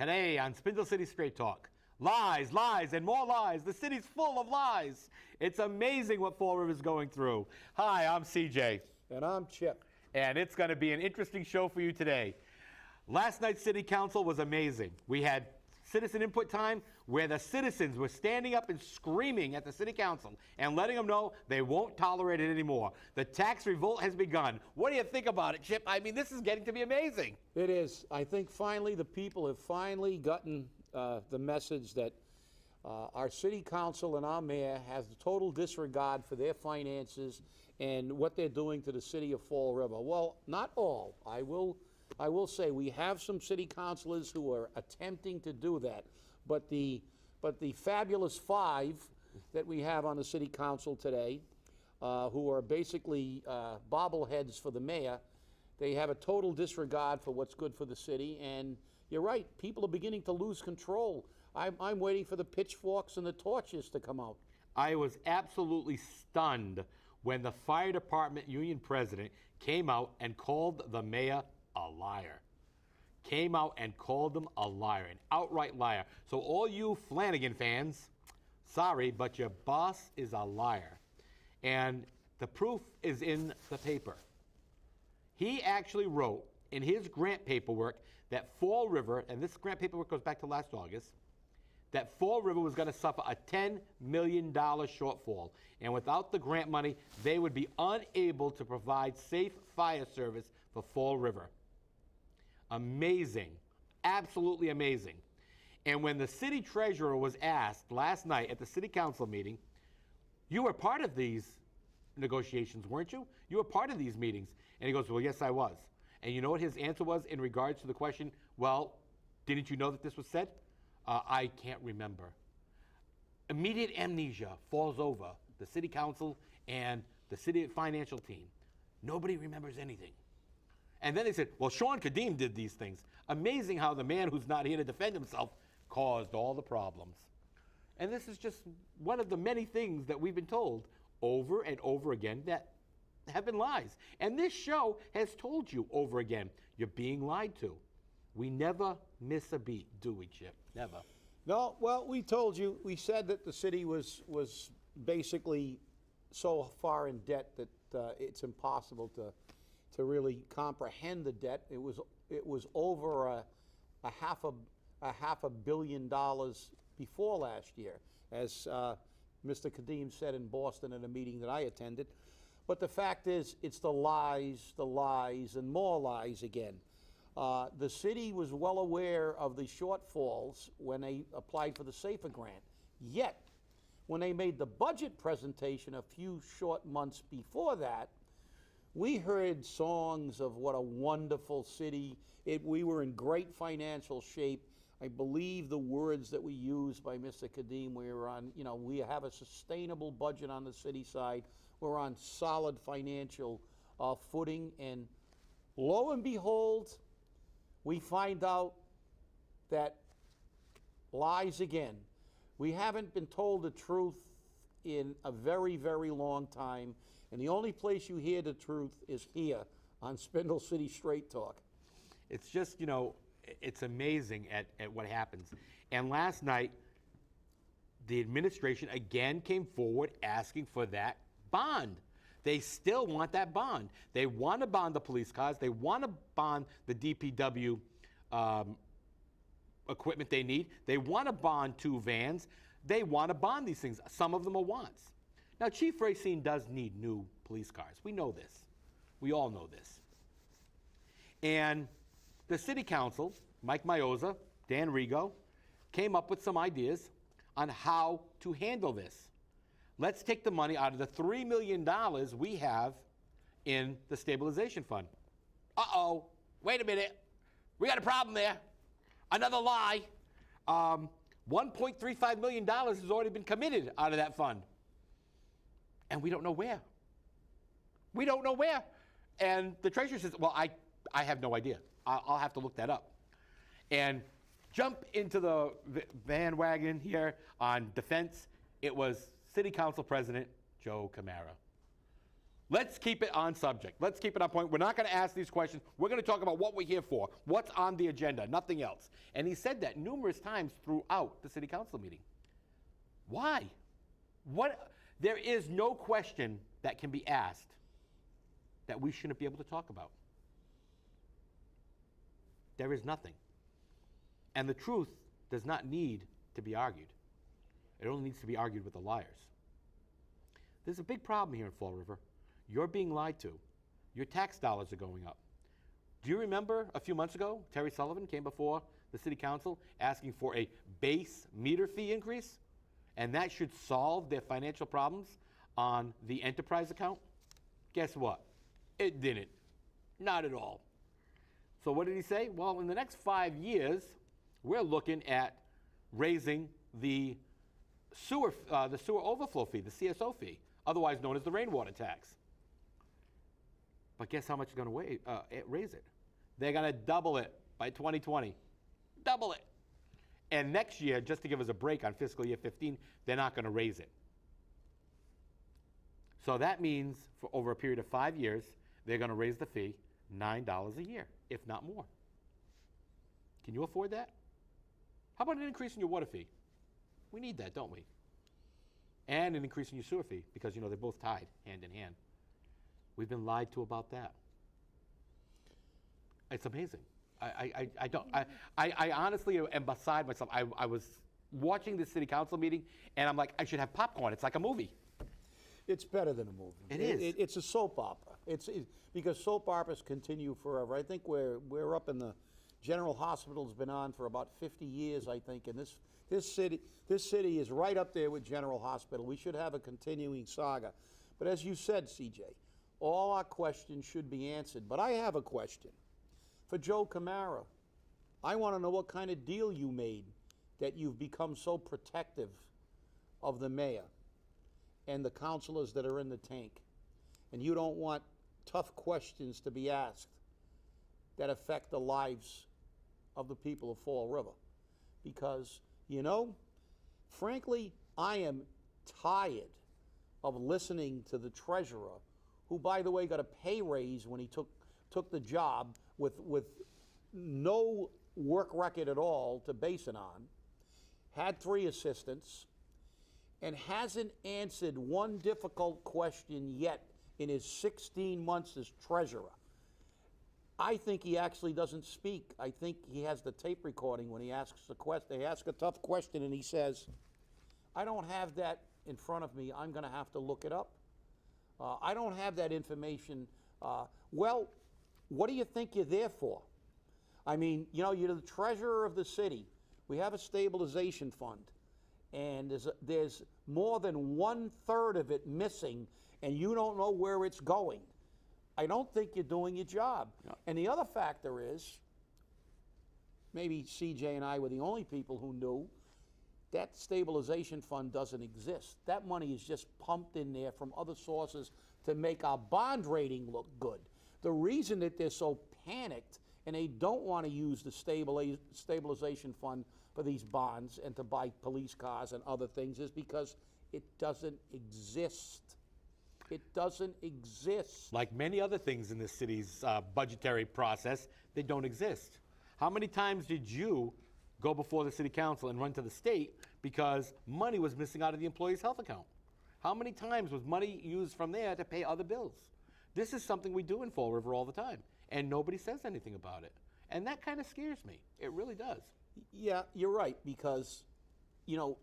Today on Spindle City Straight Talk, lies, lies, and more lies. The city's full of lies. It's amazing what Fall River is going through. Hi, I'm CJ. And I'm Chip. And it's going to be an interesting show for you today. Last night's city council was amazing. We had citizen input time where the citizens were standing up and screaming at the city council and letting them know they won't tolerate it anymore. The tax revolt has begun. What do you think about it, Chip? I mean, this is getting to be amazing. It is. I think finally the people have finally gotten the message that our city council and our mayor has total disregard for their finances and what they're doing to the city of Fall River. Well, not all. I will say we have some city councilors who are attempting to do that, but the fabulous five that we have on the city council today, who are basically bobbleheads for the mayor, they have a total disregard for what's good for the city. And you're right, people are beginning to lose control. I'm waiting for the pitchforks and the torches to come out. I was absolutely stunned when the fire department union president came out and called the mayor a liar. Came out and called him a liar, an outright liar. So all you Flanagan fans, sorry, but your boss is a liar. And the proof is in the paper. He actually wrote in his grant paperwork that Fall River, and this grant paperwork goes back to last August, that Fall River was going to suffer a $10 million shortfall. And without the grant money, they would be unable to provide safe fire service for Fall River. Amazing. Absolutely amazing. And when the city treasurer was asked last night at the city council meeting, you were part of these negotiations, weren't you? You were part of these meetings. And he goes, well, yes, I was. And you know what his answer was in regards to the question, well, didn't you know that this was said? I can't remember. Immediate amnesia falls over the city council and the city financial team. Nobody remembers anything. And then they said, well, Sean Kadim did these things. Amazing how the man who's not here to defend himself caused all the problems. And this is just one of the many things that we've been told over and over again that have been lies. And this show has told you over again, you're being lied to. We never miss a beat, do we, Chip? Never. No, well, we told you, we said that the city was basically so far in debt that it's impossible to really comprehend the debt. It was over a half a billion dollars before last year, as Mr. Kadim said in Boston at a meeting that I attended. But the fact is, it's the lies, and more lies again. The city was well aware of the shortfalls when they applied for the SAFER grant. Yet, when they made the budget presentation a few short months before that, we heard songs of what a wonderful city. We were in great financial shape. I believe the words that we used by Mr. Kadim, we were on, we have a sustainable budget on the city side. We're on solid financial footing. And lo and behold, we find out that lies again. We haven't been told the truth in a very, very long time. And the only place you hear the truth is here on Spindle City Straight Talk. It's just, it's amazing at what happens. And last night, the administration again came forward asking for that bond. They still want that bond. They want to bond the police cars. They want to bond the DPW equipment they need. They want to bond 2 vans. They want to bond these things. Some of them are wants. Now, Chief Racine does need new police cars. We know this. We all know this. And the city council, Mike Mioza, Dan Rigo, came up with some ideas on how to handle this. Let's take the money out of the $3 million we have in the stabilization fund. Uh-oh, wait a minute. We got a problem there. Another lie. $1.35 million has already been committed out of that fund. And we don't know where. We don't know where. And the treasurer says, well, I have no idea. I'll have to look that up. And jump into the bandwagon here on defense. It was City Council President Joe Camara. Let's keep it on subject. Let's keep it on point. We're not going to ask these questions. We're going to talk about what we're here for, what's on the agenda, nothing else. And he said that numerous times throughout the city council meeting. Why? What? There is no question that can be asked that we shouldn't be able to talk about. There is nothing. And the truth does not need to be argued. It only needs to be argued with the liars. There's a big problem here in Fall River. You're being lied to. Your tax dollars are going up. Do you remember a few months ago, Terry Sullivan came before the city council asking for a base meter fee increase? And that should solve their financial problems on the enterprise account? Guess what? It didn't. Not at all. So what did he say? Well, in the next 5 years, we're looking at raising the sewer overflow fee, the CSO fee, otherwise known as the rainwater tax. But guess how much it's going to raise it? They're going to double it by 2020. Double it. And next year, just to give us a break on fiscal year 15, they're not going to raise it. So that means for over a period of 5 years, they're going to raise the fee $9 a year, if not more. Can you afford that? How about an increase in your water fee? We need that, don't we? And an increase in your sewer fee, because, you know, they're both tied hand in hand. We've been lied to about that. It's amazing. I honestly am beside myself. I was watching this city council meeting, and I'm like, I should have popcorn. It's like a movie. It's better than a movie. It is. It's a soap opera. Because soap operas continue forever. I think we're up in the General Hospital's been on for about 50 years, I think, and this city is right up there with General Hospital. We should have a continuing saga. But as you said, CJ, all our questions should be answered. But I have a question for Joe Camara. I want to know what kind of deal you made that you've become so protective of the mayor and the councilors that are in the tank, and you don't want tough questions to be asked that affect the lives of the people of Fall River. Because, you know, frankly, I am tired of listening to the treasurer, who, by the way, got a pay raise when he took the job with no work record at all to base it on, had 3 assistants, and hasn't answered one difficult question yet in his 16 months as treasurer. I think he actually doesn't speak. I think he has the tape recording when he asks the question. They ask a tough question and he says, I don't have that in front of me. I'm going to have to look it up. I don't have that information. Well, what do you think you're there for? I mean, you know, you're the treasurer of the city. We have a stabilization fund, and there's more than 1/3 of it missing, and you don't know where it's going. I don't think you're doing your job. Yeah. And the other factor is, maybe CJ and I were the only people who knew, that stabilization fund doesn't exist. That money is just pumped in there from other sources to make our bond rating look good. The reason that they're so panicked and they don't want to use the stabilization fund for these bonds and to buy police cars and other things is because it doesn't exist. It doesn't exist. Like many other things in this city's budgetary process, they don't exist. How many times did you go before the city council and run to the state because money was missing out of the employee's health account? How many times was money used from there to pay other bills? This is something we do in Fall River all the time, and nobody says anything about it. And that kind of scares me. It really does. Yeah, you're right, because, you know,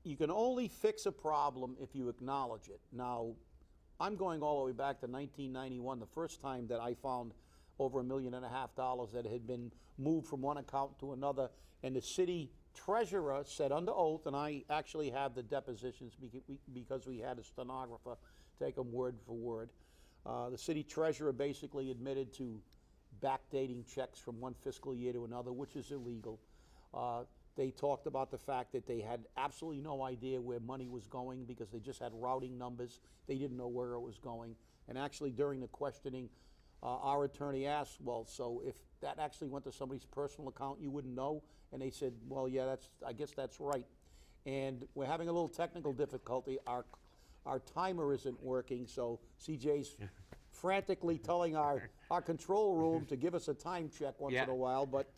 you can only fix a problem if you acknowledge it. Now, I'm going all the way back to 1991, the first time that I found over $1.5 million that had been moved from one account to another, and the city treasurer said under oath, and I actually have the depositions because we had a stenographer take them word for word. The city treasurer basically admitted to backdating checks from one fiscal year to another, which is illegal. They talked about the fact that they had absolutely no idea where money was going because they just had routing numbers. They didn't know where it was going. And actually during the questioning, our attorney asked, well, so if that actually went to somebody's personal account, you wouldn't know? And they said, well, yeah, I guess that's right. And we're having a little technical difficulty. Our our timer isn't working, so CJ's frantically telling our control room to give us a time check once Yeah. in a while. But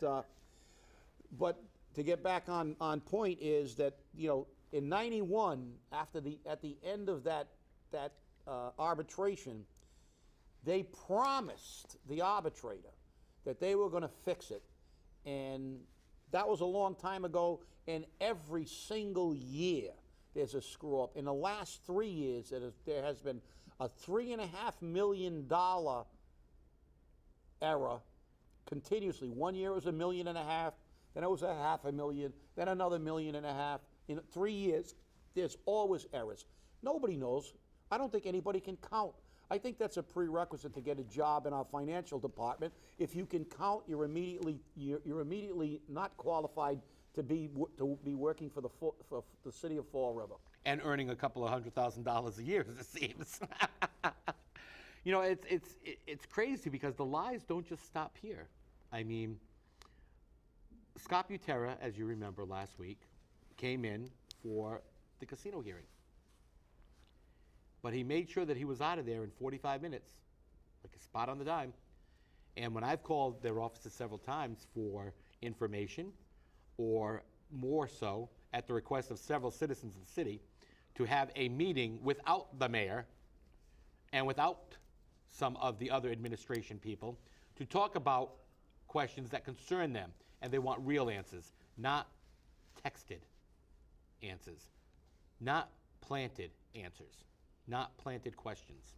to get back on point is that, you know, in '91, at the end of that arbitration, they promised the arbitrator that they were going to fix it, and that was a long time ago. And every single year there's a screw up. In the last 3 years, there has been a $3.5 million error continuously. 1 year it was $1.5 million, then it was $500,000, then another $1.5 million. In 3 years, there's always errors. Nobody knows. I don't think anybody can count. I think that's a prerequisite to get a job in our financial department. If you can count, you're immediately not qualified to be working for the city of Fall River. And earning a couple of $100,000 a year, it seems. You know, it's crazy because the lies don't just stop here. I mean, Scott Butera, as you remember last week, came in for the casino hearing. But he made sure that he was out of there in 45 minutes, like a spot on the dime. And when I've called their offices several times for information, or more so, at the request of several citizens of the city, to have a meeting without the mayor and without some of the other administration people to talk about questions that concern them. And they want real answers, not texted answers, not planted answers, not planted questions.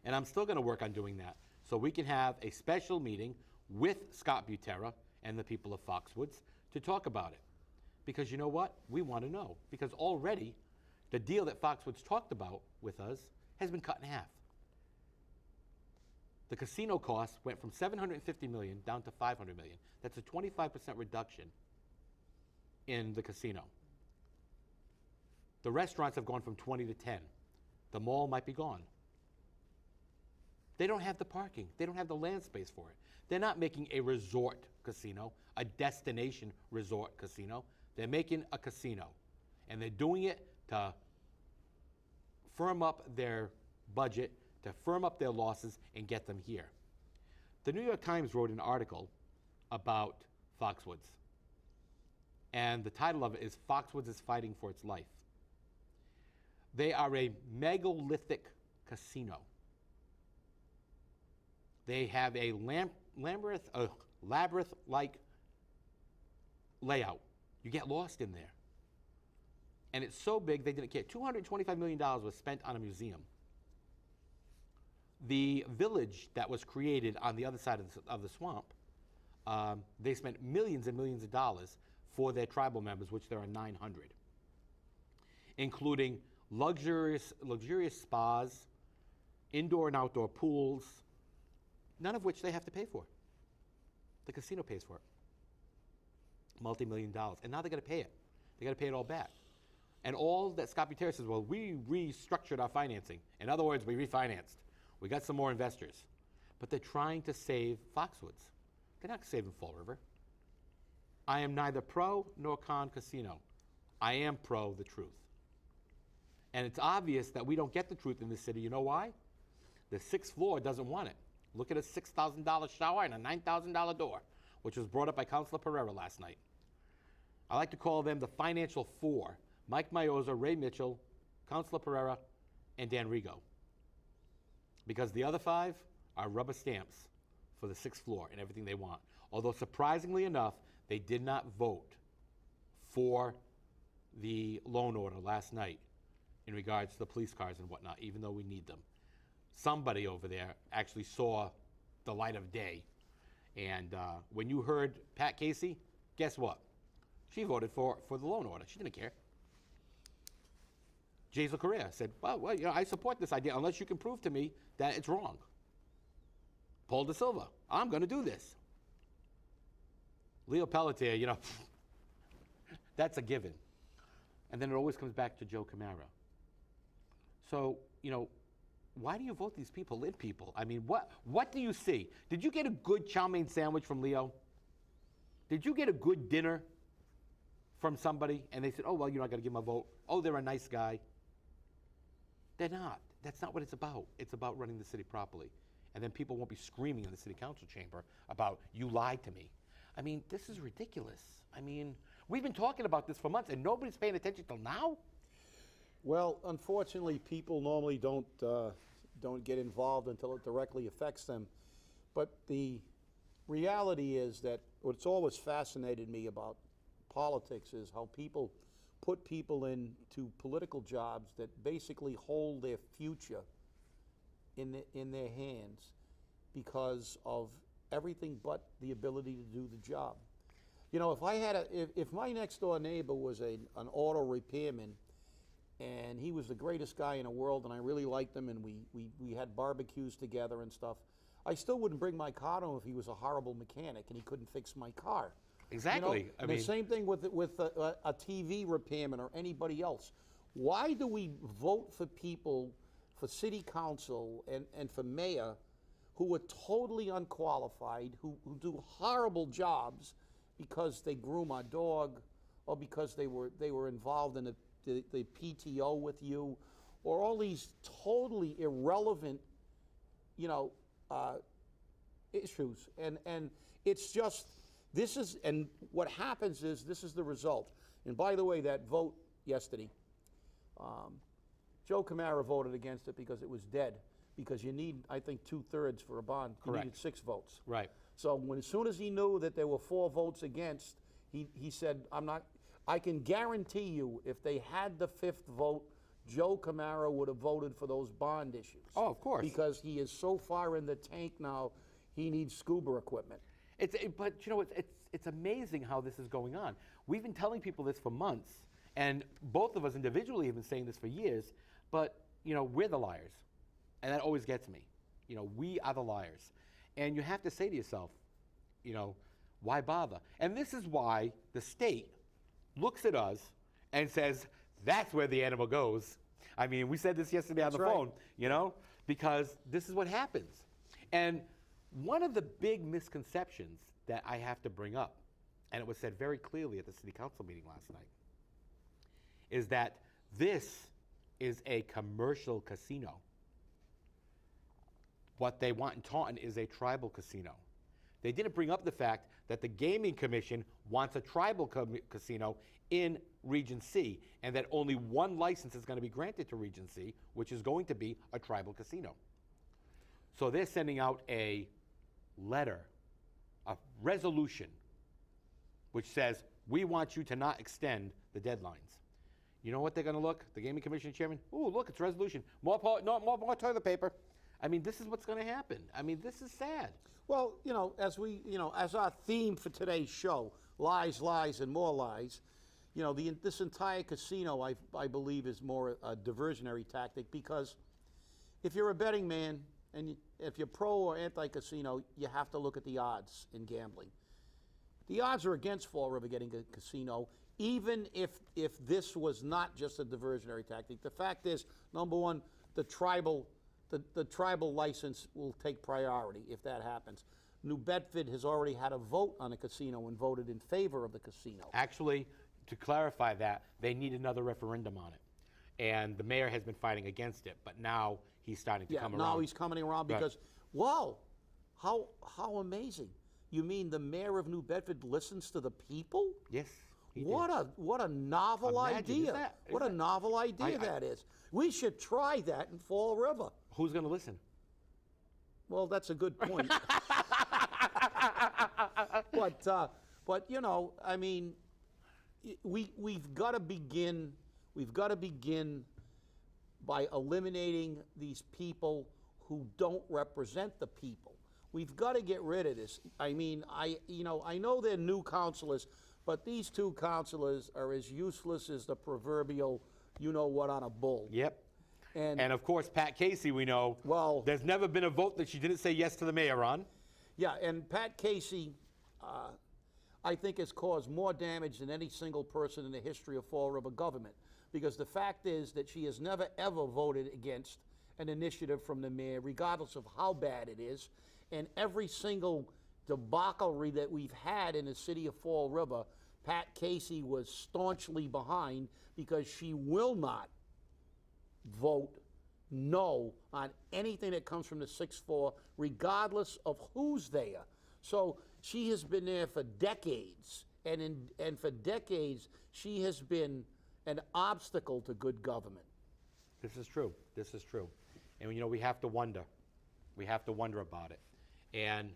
And I'm still going to work on doing that so we can have a special meeting with Scott Butera and the people of Foxwoods to talk about it. Because you know what? We want to know. Because already the deal that Foxwoods talked about with us has been cut in half. The casino cost went from $750 million down to $500 million. That's a 25% reduction in the casino. The restaurants have gone from 20 to 10. The mall might be gone. They don't have the parking. They don't have the land space for it. They're not making a resort casino, a destination resort casino. They're making a casino. And they're doing it to firm up their budget, to firm up their losses, and get them here. The New York Times wrote an article about Foxwoods. And the title of it is Foxwoods is Fighting for Its Life. They are a megalithic casino. They have a labyrinth-like layout. You get lost in there. And it's so big they didn't care. $225 million was spent on a museum. The village that was created on the other side of the swamp, they spent millions and millions of dollars for their tribal members, which there are 900, including luxurious spas, indoor and outdoor pools, none of which they have to pay for. The casino pays for it. Multi-million dollars. And now they got to pay it. They got to pay it all back. And all that Scott Butera says, well, we restructured our financing. In other words, we refinanced. We got some more investors. But they're trying to save Foxwoods. They're not saving Fall River. I am neither pro nor con casino. I am pro the truth. And it's obvious that we don't get the truth in this city. You know why? The 6th floor doesn't want it. Look at a $6,000 shower and a $9,000 door, which was brought up by Councilor Pereira last night. I like to call them the financial four: Mike Mayoza, Ray Mitchell, Councilor Pereira, and Dan Rigo. Because the other 5 are rubber stamps for the 6th floor and everything they want. Although surprisingly enough, they did not vote for the loan order last night in regards to the police cars and whatnot, even though we need them. Somebody over there actually saw the light of day. And when you heard Pat Casey, guess what? She voted for the loan order. She didn't care. Jaisal Correa said, well, you know, I support this idea unless you can prove to me that it's wrong. Paul De Silva, I'm going to do this. Leo Pelletier, you know, that's a given. And then it always comes back to Joe Camara. So, you know, why do you vote these people in people? I mean, what do you see? Did you get a good chow mein sandwich from Leo? Did you get a good dinner from somebody? And they said, oh, well, you're not going to give him a vote. Oh, they're a nice guy. They're not. That's not what it's about. It's about running the city properly. And then people won't be screaming in the city council chamber about, you lied to me. I mean, this is ridiculous. I mean, we've been talking about this for months and nobody's paying attention till now? Well, unfortunately, people normally don't get involved until it directly affects them. But the reality is that what's always fascinated me about politics is how people put people into political jobs that basically hold their future in their hands because of everything but the ability to do the job. You know, if my next door neighbor was an auto repairman and he was the greatest guy in the world and I really liked him and we had barbecues together and stuff, I still wouldn't bring my car to him if he was a horrible mechanic and he couldn't fix my car. Exactly. You know? And the same thing with a TV repairman or anybody else. Why do we vote for people for city council and for mayor who are totally unqualified, who do horrible jobs because they groom our dog or because they were involved in the PTO with you, or all these totally irrelevant, you know, issues. And it's just, and what happens is this is the result. And by the way, that vote yesterday, Joe Camara voted against it because it was dead. Because you need, I think, 2/3 for a bond. Correct. You needed 6 votes. Right. So as soon as he knew that there were 4 votes against, he said, I can guarantee you if they had the 5th vote, Joe Camara would have voted for those bond issues. Oh, of course. Because he is so far in the tank now, he needs scuba equipment. But you know, it's amazing how this is going on. We've been telling people this for months, and both of us individually have been saying this for years, but you know, we're the liars. And that always gets me. You know, we are the liars. And you have to say to yourself, you know, why bother? And this is why the state looks at us and says, that's where the animal goes. I mean, we said this yesterday on the phone, you know, because this is what happens. And one of the big misconceptions that I have to bring up, and it was said very clearly at the city council meeting last night, is that this is a commercial casino. What they want in Taunton is a tribal casino. They didn't bring up the fact that the Gaming Commission wants a tribal casino in Region C, and that only one license is going to be granted to Region C, which is going to be a tribal casino. So they're sending out a letter, a resolution, which says, we want you to not extend the deadlines. You know what they're going to look? The Gaming Commission chairman, ooh, look, it's a resolution. More toilet paper. I mean, this is what's going to happen. I mean, this is sad. Well, you know, as our theme for today's show, lies, lies, and more lies, you know, this entire casino, I believe, is more a diversionary tactic, because if you're a betting man and if you're pro or anti-casino, you have to look at the odds in gambling. The odds are against Fall River getting a casino, even if this was not just a diversionary tactic. The fact is, number one, the tribal license will take priority if that happens. New Bedford has already had a vote on a casino and voted in favor of the casino. Actually, to clarify that, they need another referendum on it. And the mayor has been fighting against it, but now he's starting to come around. Now he's coming around because, wow, how amazing. You mean the mayor of New Bedford listens to the people? Yes. What a novel idea. What a novel idea that is. We should try that in Fall River. Who's going to listen? Well, that's a good point. But you know, I mean, we've got to begin by eliminating these people who don't represent the people. We've got to get rid of this. I mean, I know they're new councilors, but these 2 councilors are as useless as the proverbial you-know-what on a bull. Yep. And of course, Pat Casey, we know, well, there's never been a vote that she didn't say yes to the mayor on. Yeah, and Pat Casey, I think, has caused more damage than any single person in the history of Fall River government, because the fact is that she has never, ever voted against an initiative from the mayor, regardless of how bad it is. And every single debauchery that we've had in the city of Fall River, Pat Casey was staunchly behind, because she will not vote no on anything that comes from the sixth floor, regardless of who's there. So she has been there for decades, and for decades she has been an obstacle to good government. This is true. This is true. And, we have to wonder. We have to wonder about it. And,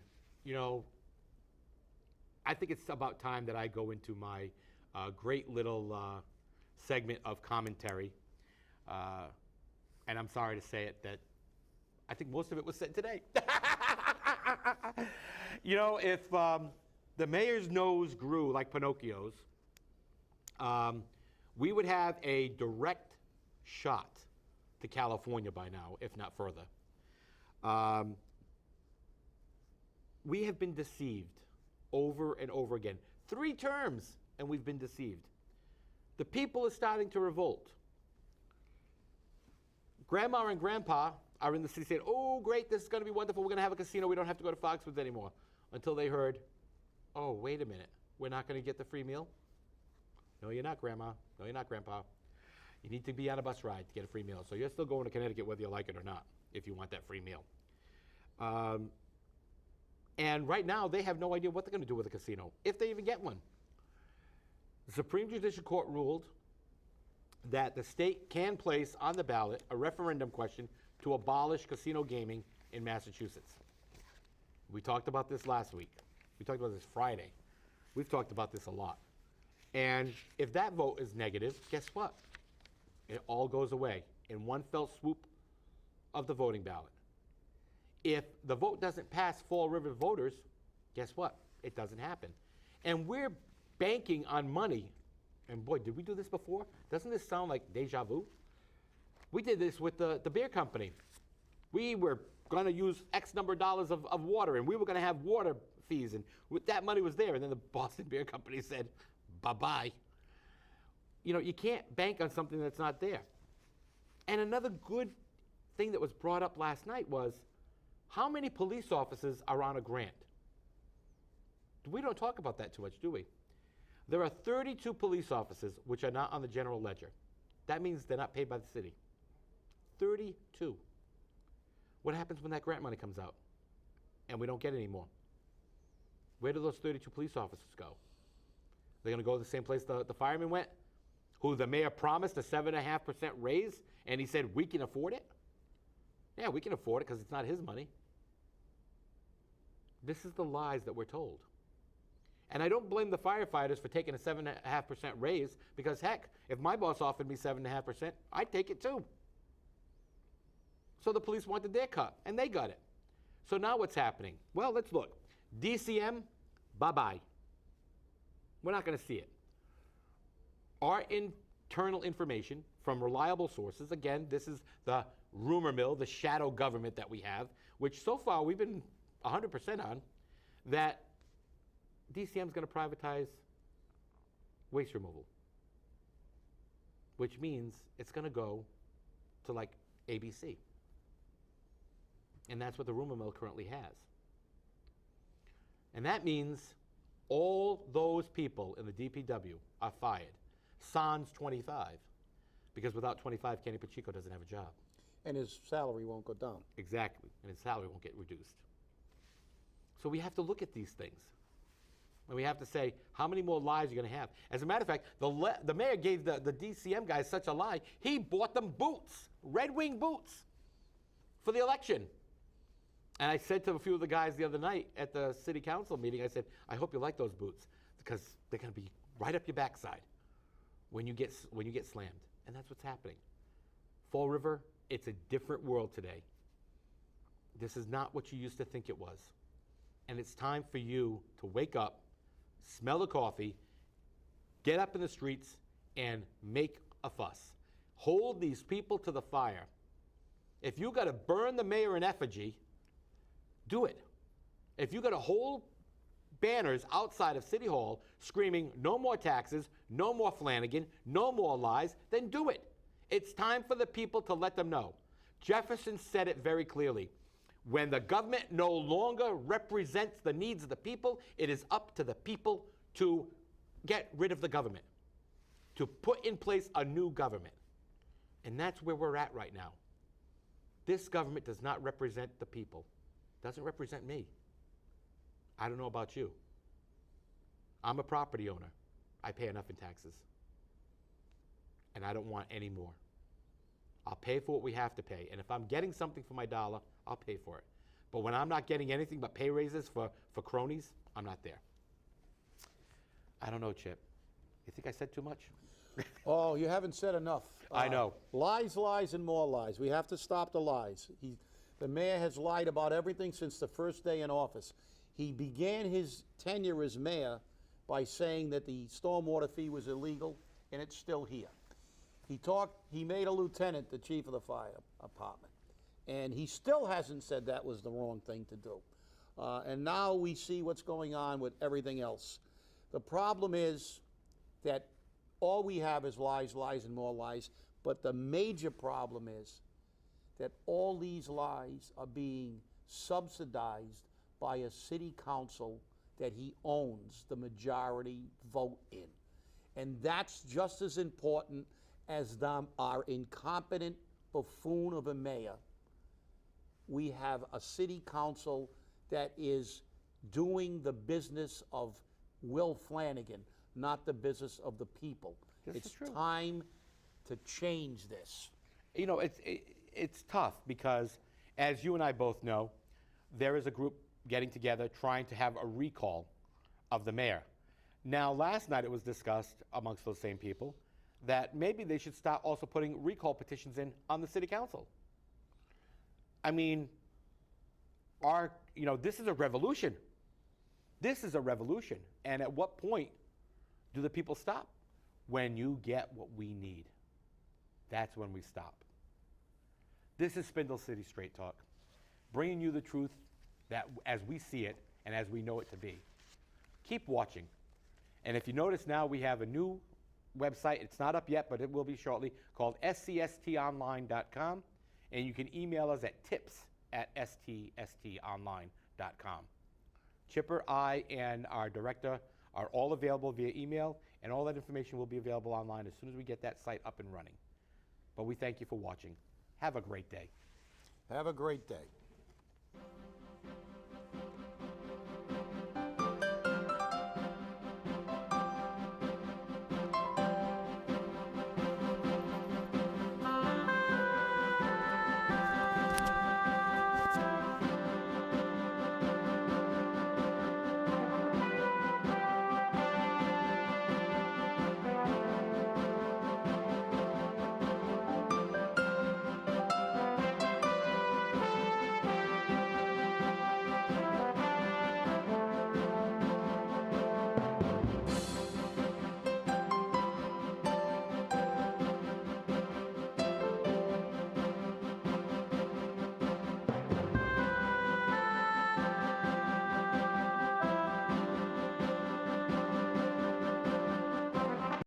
I think it's about time that I go into my great little segment of commentary. And I'm sorry to say it, that I think most of it was said today. If the mayor's nose grew like Pinocchio's, we would have a direct shot to California by now, if not further. We have been deceived over and over again. 3 terms, and we've been deceived. The people are starting to revolt. Grandma and Grandpa are in the city saying, oh, great, this is going to be wonderful. We're going to have a casino. We don't have to go to Foxwoods anymore. Until they heard, oh, wait a minute. We're not going to get the free meal? No, you're not, Grandma. No, you're not, Grandpa. You need to be on a bus ride to get a free meal. So you're still going to Connecticut whether you like it or not, if you want that free meal. And right now, they have no idea what they're going to do with a casino, if they even get one. The Supreme Judicial Court ruled that the state can place on the ballot a referendum question to abolish casino gaming in Massachusetts. We talked about this last week. We talked about this Friday. We've talked about this a lot. And if that vote is negative, guess what? It all goes away in one fell swoop of the voting ballot. If the vote doesn't pass Fall River voters, guess what? It doesn't happen. And we're banking on money. And boy, did we do this before? Doesn't this sound like deja vu? We did this with the beer company. We were going to use X number of dollars of water, and we were going to have water fees, and that money was there. And then the Boston Beer Company said, bye-bye. You can't bank on something that's not there. And another good thing that was brought up last night was, how many police officers are on a grant? We don't talk about that too much, do we? There are 32 police officers which are not on the general ledger. That means they're not paid by the city. 32. What happens when that grant money comes out and we don't get any more? Where do those 32 police officers go? They're going to go to the same place the fireman went, who the mayor promised a 7.5% raise, and he said, we can afford it? Yeah, we can afford it because it's not his money. This is the lies that we're told. And I don't blame the firefighters for taking a 7.5% raise, because heck, if my boss offered me 7.5%, I'd take it too. So the police wanted their cut, and they got it. So now what's happening? Well, let's look. DCM, bye-bye. We're not going to see it. Our internal information from reliable sources, again, this is the rumor mill, the shadow government that we have, which so far we've been 100% on, that DCM is going to privatize waste removal, which means it's going to go to like ABC. And that's what the rumor mill currently has. And that means all those people in the DPW are fired. Sans 25. Because without 25, Kenny Pacheco doesn't have a job. And his salary won't go down. Exactly. And his salary won't get reduced. So we have to look at these things. And we have to say, how many more lies are you going to have? As a matter of fact, the mayor gave the DCM guys such a lie, he bought them boots, Red Wing boots, for the election. And I said to a few of the guys the other night at the city council meeting, I said, I hope you like those boots, because they're going to be right up your backside when you get slammed. And that's what's happening. Fall River, it's a different world today. This is not what you used to think it was. And it's time for you to wake up, smell the coffee, get up in the streets, and make a fuss. Hold these people to the fire. If you got to burn the mayor in effigy, do it. If you got to hold banners outside of City Hall screaming, no more taxes, no more Flanagan, no more lies, then do it. It's time for the people to let them know. Jefferson said it very clearly. When the government no longer represents the needs of the people, it is up to the people to get rid of the government, to put in place a new government. And that's where we're at right now. This government does not represent the people, doesn't represent me. I don't know about you. I'm a property owner. I pay enough in taxes. And I don't want any more. I'll pay for what we have to pay. And if I'm getting something for my dollar, I'll pay for it. But when I'm not getting anything but pay raises for cronies, I'm not there. I don't know, Chip. You think I said too much? Oh, you haven't said enough. I know. Lies, lies, and more lies. We have to stop the lies. The mayor has lied about everything since the first day in office. He began his tenure as mayor by saying that the stormwater fee was illegal, and it's still here. He made a lieutenant the chief of the fire department, and he still hasn't said that was the wrong thing to do. And now we see what's going on with everything else. The problem is that all we have is lies, lies, and more lies, but the major problem is that all these lies are being subsidized by a city council that he owns the majority vote in. And that's just as important as our incompetent buffoon of a mayor. We have a city council that is doing the business of Will Flanagan, not the business of the people. It's time to change this. You know, it's tough because, as you and I both know, there is a group getting together trying to have a recall of the mayor. Now, last night it was discussed amongst those same people that maybe they should start also putting recall petitions in on the city council. I mean, this is a revolution. This is a revolution. And at what point do the people stop? When you get what we need. That's when we stop. This is Spindle City Straight Talk, bringing you the truth that as we see it and as we know it to be. Keep watching. And if you notice now, we have a new website. It's not up yet, but it will be shortly, called scstonline.com. And you can email us at tips@ststonline.com. Chipper, I, and our director are all available via email, and all that information will be available online as soon as we get that site up and running. But we thank you for watching. Have a great day. Have a great day.